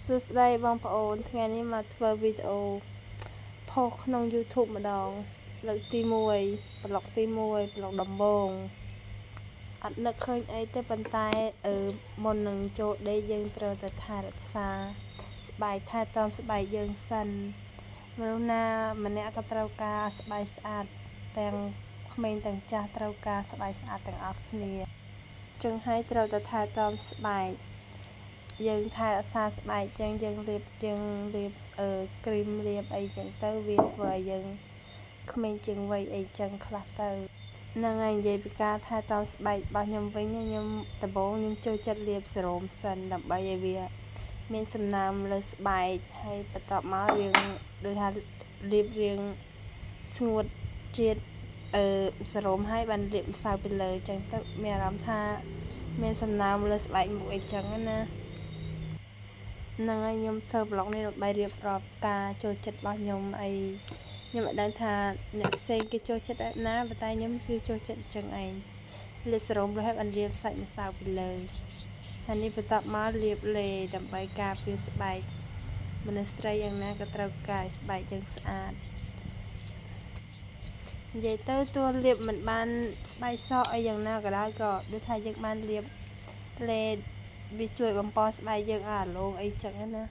សួស្តីបងប្អូនថ្ងៃនេះមកធ្វើវីដេអូផុសក្នុង YouTube ម្ដងលើកទី1ប្លុកទី1ប្លុកដំបូងអត់នឹកឃើញអីទេប៉ុន្តែមុននឹងចូលដេកយើងត្រូវតែថែរក្សាស្បែកថែទាំស្បែកយើងសិនមនុស្សណាម្នាក់ក៏ត្រូវការស្បែកស្អាតទាំងក្មេងទាំងចាស់ត្រូវការស្បែកស្អាតទាំងអស់គ្នាចឹងហើយត្រូវតែថែទាំស្បែកយើងថែរក្សាស្បែកចឹងយើងលាបគ្រីមលាបអីចឹងទៅវាធ្វើឲ្យយើងក្មេងជាងវ័យអីចឹងខ្លះទៅហ្នឹងហើយនិយាយពីការថែទាំស្បែករបស់ខ្ញុំវិញខ្ញុំដំបូងខ្ញុំចូលចិត្តលាបសេរ៉ូមសិនដើម្បីឲ្យវាមានសំណើមលើស្បែកហើយបន្ទាប់មកយើងដូចថាលាបរៀងស្ងួតជាតិសេរ៉ូមហើយបានលាបម្សៅពីលើចឹងទៅមានអារម្មណ៍ថាមានសំណើមលើស្បែកមុខអីចឹងណាហ្នឹងហើយខ្ញុំធ្វើប្លុកនេះដើម្បីរៀបរាប់ការចូលចិត្តរបស់ខ្ញុំអីខ្ញុំមិនដឹងថាអ្នកផ្សេងគេចូលចិត្តណាប៉ុន្តែខ្ញុំគឺចូលចិត្តចឹងឯងលាបសេរ៉ូមហើយបានលាបសាច់ម្សៅពីលើហើយនេះបន្ទាប់មកលាបលេដើម្បីការពារស្បែកមនុស្សស្រីយ៉ាងណាក៏ត្រូវការស្បែកយើងស្អាតនិយាយទៅតួលាបមិនបានស្បែកសអីយ៉ាងណាក៏ដោយក៏ដូចថាយើងបានលាបលេវាជួយបំពន់ស្បែកយើងឲ្យអាឡូអីចឹងណា